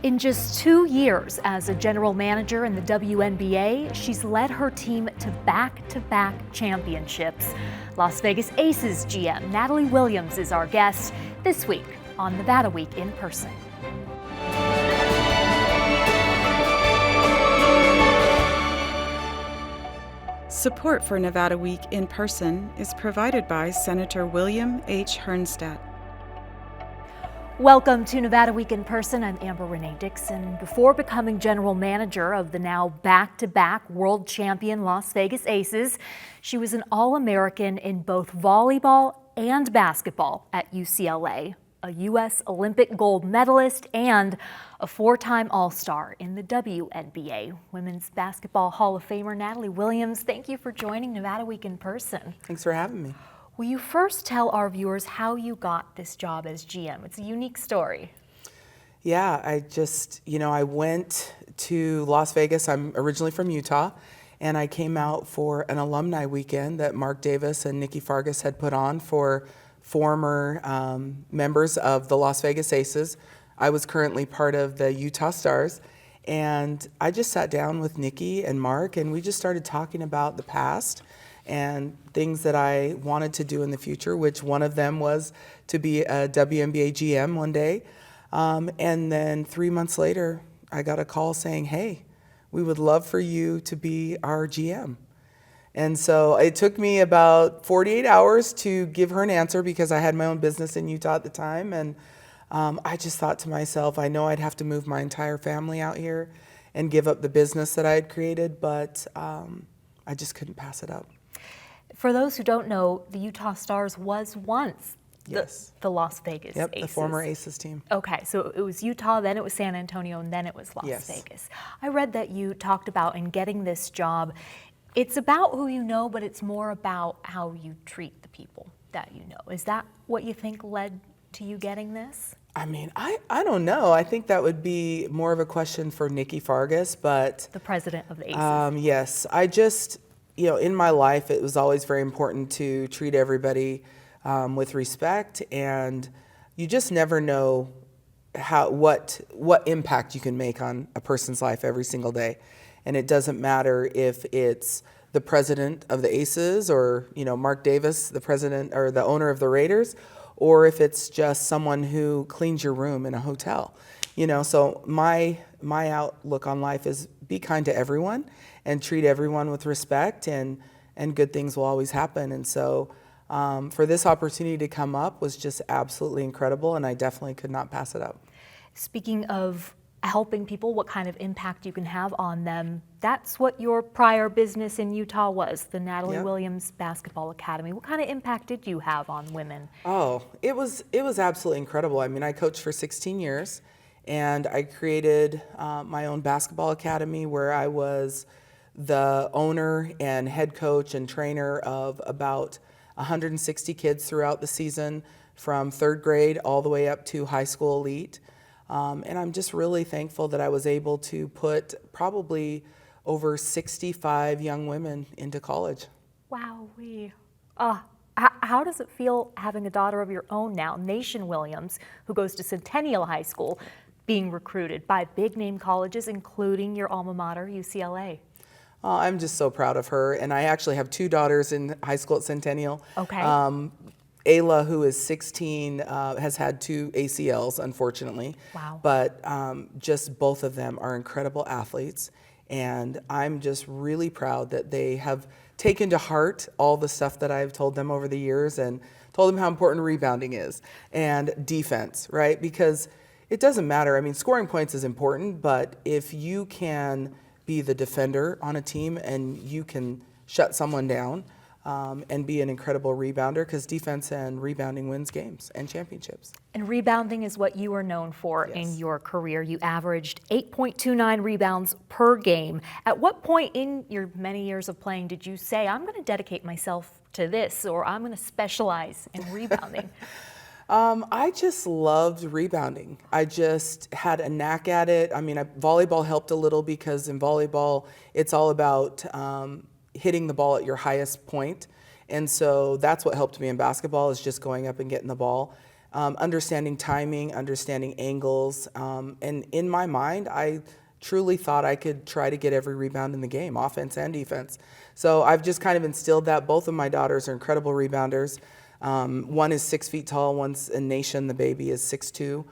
In just 2 years as a general manager in the WNBA, she's led her team to back-to-back championships. Las Vegas Aces GM Natalie Williams is our guest this week on Nevada Week in Person. Support for Nevada Week in Person is provided by Senator William H. Hernstadt. Welcome to Nevada Week in Person. I'm Amber Renee Dixon. Before becoming general manager of the now back-to-back world champion Las Vegas Aces, she was an All-American in both volleyball and basketball at UCLA, a U.S. Olympic gold medalist, and a four-time All-Star in the WNBA. Women's Basketball Hall of Famer Natalie Williams, thank you for joining Nevada Week in Person. Thanks for having me. Will you first tell our viewers how you got this job as GM? It's a unique story. Yeah, I went to Las Vegas. I'm originally from Utah, and I came out for an alumni weekend that Mark Davis and Nikki Fargas had put on for former members of the Las Vegas Aces. I was currently part of the Utah Stars, and I just sat down with Nikki and Mark, and we just started talking about the past and things that I wanted to do in the future, which one of them was to be a WNBA GM one day. And then 3 months later, I got a call saying, hey, we would love for you to be our GM. And so it took me about 48 hours to give her an answer because I had my own business in Utah at the time. And I just thought to myself, I know I'd have to move my entire family out here and give up the business that I had created, but I just couldn't pass it up. For those who don't know, the Utah Stars was once the Las Vegas Aces. Aces. The former Aces team. Okay, so it was Utah, then it was San Antonio, and then it was Las Vegas. I read that you talked about in getting this job, it's about who you know, but it's more about how you treat the people that you know. Is that what you think led to you getting this? I mean, I don't know. I think that would be more of a question for Nikki Fargas, but the president of the Aces. Yes, I just, in my life, it was always very important to treat everybody with respect, and you just never know what impact you can make on a person's life every single day. And it doesn't matter if it's the president of the Aces or, Mark Davis, the president or the owner of the Raiders, or if it's just someone who cleans your room in a hotel. So my outlook on life is be kind to everyone and treat everyone with respect, and good things will always happen. And so for this opportunity to come up was just absolutely incredible, and I definitely could not pass it up. Speaking of helping people, what kind of impact you can have on them, that's what your prior business in Utah was, the Natalie Williams Basketball Academy. What kind of impact did you have on women? Oh, it was absolutely incredible. I mean, I coached for 16 years, and I created my own basketball academy where I was the owner and head coach and trainer of about 160 kids throughout the season, from third grade all the way up to high school elite. And I'm just really thankful that I was able to put probably over 65 young women into college. Wow. How does it feel having a daughter of your own now, Nation Williams, who goes to Centennial High School, being recruited by big name colleges, including your alma mater, UCLA? I'm just so proud of her. And I actually have two daughters in high school at Centennial. Okay. Ayla, who is 16, has had 2 ACLs, unfortunately. Wow. But just both of them are incredible athletes. And I'm just really proud that they have taken to heart all the stuff that I've told them over the years, and told them how important rebounding is and defense, right? Because it doesn't matter. I mean, scoring points is important, but if you can be the defender on a team and you can shut someone down, and be an incredible rebounder, because defense and rebounding wins games and championships. And rebounding is what you were known for in your career. You averaged 8.29 rebounds per game. At what point in your many years of playing did you say, I'm going to dedicate myself to this, or I'm going to specialize in rebounding? I just loved rebounding. I just had a knack at it. I mean, volleyball helped a little, because in volleyball, it's all about hitting the ball at your highest point. And so that's what helped me in basketball, is just going up and getting the ball. understanding timing, understanding angles. And in my mind, I truly thought I could try to get every rebound in the game, offense and defense. So I've just kind of instilled that. Both of my daughters are incredible rebounders. One is 6 feet tall, one's a nation, the baby is 6'2".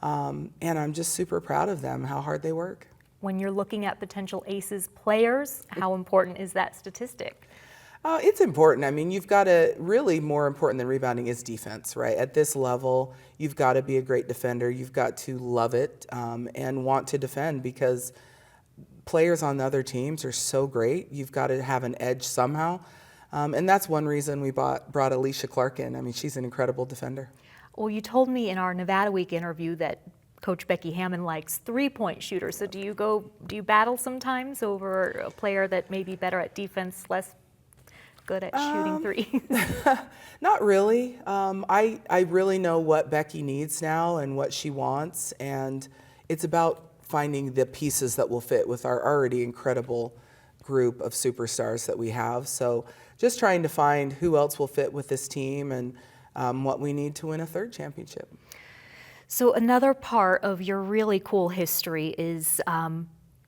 And I'm just super proud of them, how hard they work. When you're looking at potential aces players, how important is that statistic? It's important. I mean, you've got to, really more important than rebounding is defense, right? At this level, you've got to be a great defender. You've got to love it and want to defend, because players on the other teams are so great. You've got to have an edge somehow. And that's one reason we brought Alicia Clark in. I mean, she's an incredible defender. Well, you told me in our Nevada Week interview that Coach Becky Hammond likes three-point shooters. So do you battle sometimes over a player that may be better at defense, less good at shooting three? Not really. I really know what Becky needs now and what she wants, and it's about finding the pieces that will fit with our already incredible group of superstars that we have. So just trying to find who else will fit with this team and what we need to win a third championship. So another part of your really cool history is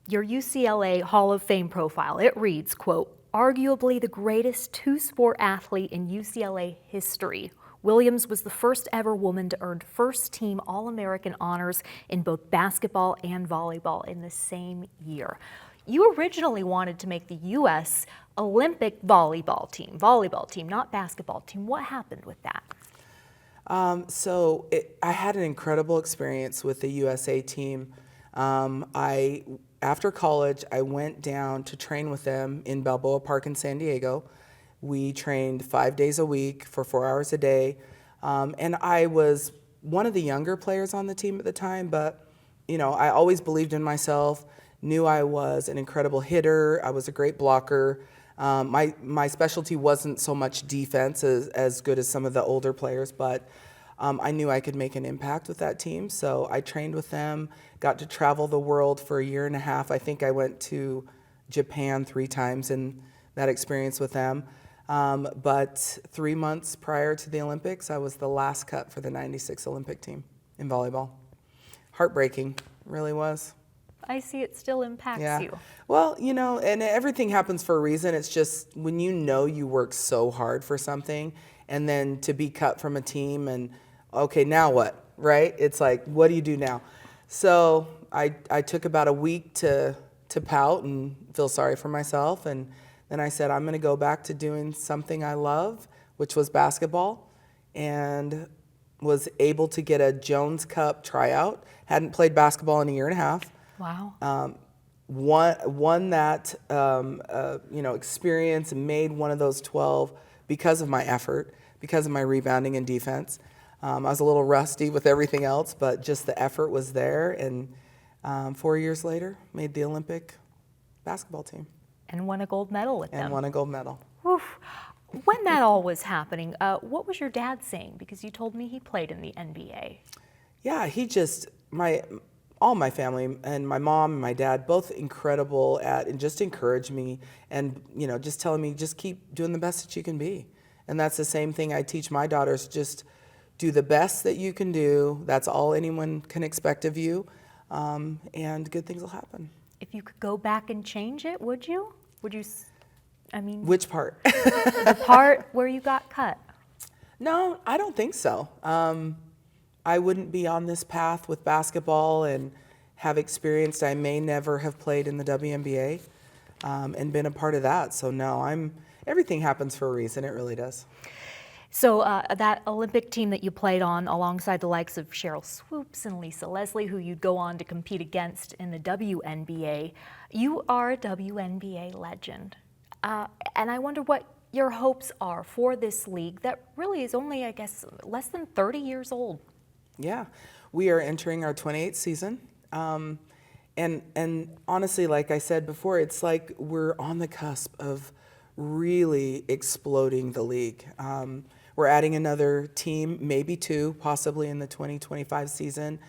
your UCLA Hall of Fame profile. It reads, quote, "Arguably the greatest two-sport athlete in UCLA history. Williams was the first ever woman to earn first-team All-American honors in both basketball and volleyball in the same year." You originally wanted to make the U.S. Olympic volleyball team, not basketball team. What happened with that? I had an incredible experience with the USA team. After college, I went down to train with them in Balboa Park in San Diego. We trained 5 days a week for 4 hours a day. And I was one of the younger players on the team at the time, but I always believed in myself, knew I was an incredible hitter. I was a great blocker. My specialty wasn't so much defense as good as some of the older players, but I knew I could make an impact with that team. So I trained with them, got to travel the world for a year and a half. I think I went to Japan 3 times in that experience with them. But 3 months prior to the Olympics, I was the last cut for the '96 Olympic team in volleyball. Heartbreaking, really was. I see it still impacts you. Well, and everything happens for a reason. It's just when you work so hard for something, and then to be cut from a team and, okay, now what, right? It's like, what do you do now? So I took about a week to pout and feel sorry for myself, and then I said, I'm going to go back to doing something I love, which was basketball, and was able to get a Jones Cup tryout. Hadn't played basketball in a year and a half. Wow. Won that experience and made one of those 12 because of my effort, because of my rebounding and defense. I was a little rusty with everything else, but just the effort was there. And 4 years later, made the Olympic basketball team. And won a gold medal with them. And won a gold medal. Oof. When that all was happening, what was your dad saying? Because you told me he played in the NBA. Yeah, all my family and my mom and my dad, both incredible at and just encouraged me and, just telling me, just keep doing the best that you can be. And that's the same thing I teach my daughters, just do the best that you can do. That's all anyone can expect of you, and good things will happen. If you could go back and change it, would you? Which part? The part where you got cut. No, I don't think so. I wouldn't be on this path with basketball and have experienced. I may never have played in the WNBA and been a part of that. So no, everything happens for a reason. It really does. So that Olympic team that you played on alongside the likes of Cheryl Swoops and Lisa Leslie, who you'd go on to compete against in the WNBA, you are a WNBA legend. And I wonder what your hopes are for this league that really is only, I guess, less than 30 years old. Yeah, we are entering our 28th season. And honestly, like I said before, it's like we're on the cusp of really exploding the league. We're adding another team, maybe 2, possibly in the 2025 season.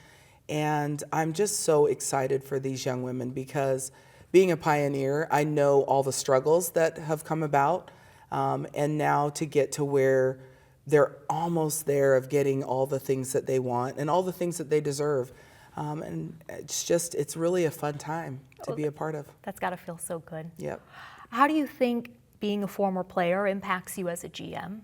And I'm just so excited for these young women because being a pioneer, I know all the struggles that have come about. And now to get to where they're almost there of getting all the things that they want and all the things that they deserve. And it's really a fun time to be a part of. That's got to feel so good. Yep. How do you think being a former player impacts you as a GM?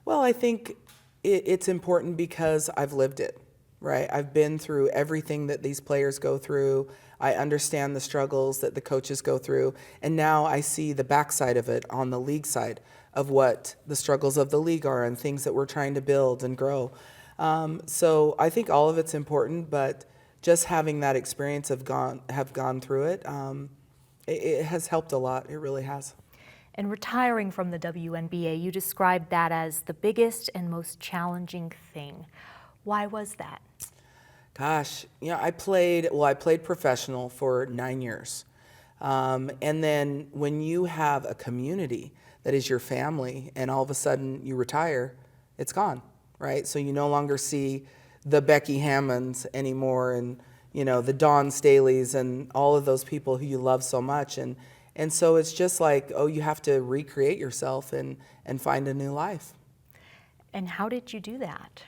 Well, I think it's important because I've lived it, right? I've been through everything that these players go through. I understand the struggles that the coaches go through. And now I see the backside of it on the league side of what the struggles of the league are and things that we're trying to build and grow. So I think all of it's important, but just having that experience have gone through it, it has helped a lot. It really has. And retiring from the WNBA, you described that as the biggest and most challenging thing. Why was that? Gosh, I played professional for 9 years. And then when you have a community that is your family and all of a sudden you retire, it's gone, right? So you no longer see the Becky Hammonds anymore and, the Dawn Staleys and all of those people who you love so much. And so it's just like, you have to recreate yourself and find a new life. And how did you do that?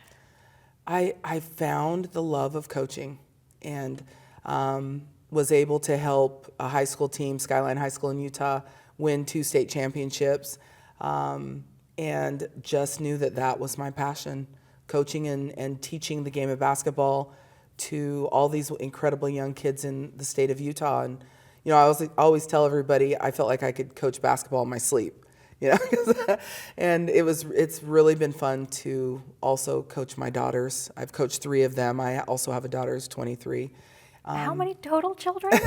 I found the love of coaching and was able to help a high school team, Skyline High School in Utah, win 2 state championships, and just knew that was my passion, coaching and teaching the game of basketball to all these incredible young kids in the state of Utah. And I always tell everybody I felt like I could coach basketball in my sleep. And it's really been fun to also coach my daughters. I've coached 3 of them. I also have a daughter who's 23. How many total children?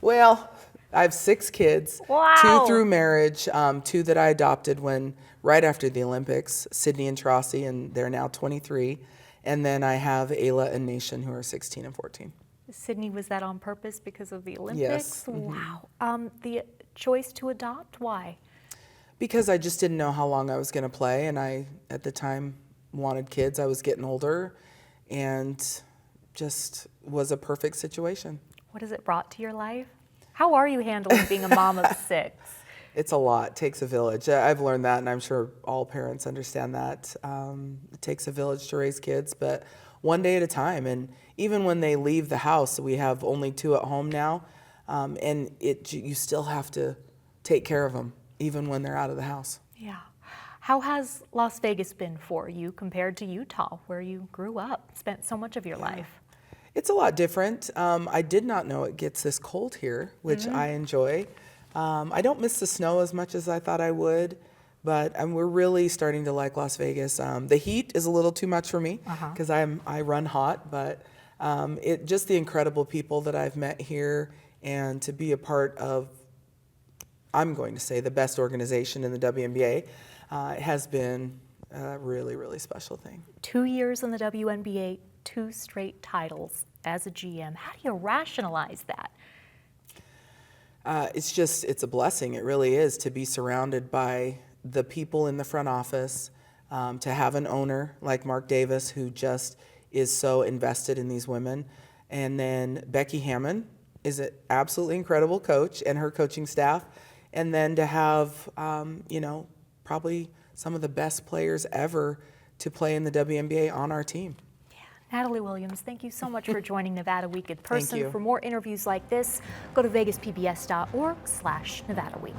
Well, I have 6 kids. Wow. 2 through marriage, 2 that I adopted right after the Olympics, Sydney and Trossie, and they're now 23. And then I have Ayla and Nation, who are 16 and 14. Sydney, was that on purpose because of the Olympics? Yes. Wow. The choice to adopt, why? Because I just didn't know how long I was going to play, and I, at the time, wanted kids. I was getting older, and just was a perfect situation. What has it brought to your life? How are you handling being a mom of 6? It's a lot. It takes a village. I've learned that, and I'm sure all parents understand that. It takes a village to raise kids, but one day at a time. And even when they leave the house, we have only 2 at home now, and you still have to take care of them, even when they're out of the house. Yeah. How has Las Vegas been for you compared to Utah, where you grew up, spent so much of your life? It's a lot different. I did not know it gets this cold here, which I enjoy. I don't miss the snow as much as I thought I would, but we're really starting to like Las Vegas. The heat is a little too much for me because I run hot, but just the incredible people that I've met here and to be a part of, I'm going to say, the best organization in the WNBA has been a really, really special thing. 2 years in the WNBA, 2 straight titles as a GM. How do you rationalize that? It's a blessing. It really is to be surrounded by the people in the front office, to have an owner like Mark Davis who just is so invested in these women. And then Becky Hammond is an absolutely incredible coach and her coaching staff. And then to have, probably some of the best players ever to play in the WNBA on our team. Natalie Williams, thank you so much for joining Nevada Week in person. Thank you. For more interviews like this, go to vegaspbs.org/Nevada Week.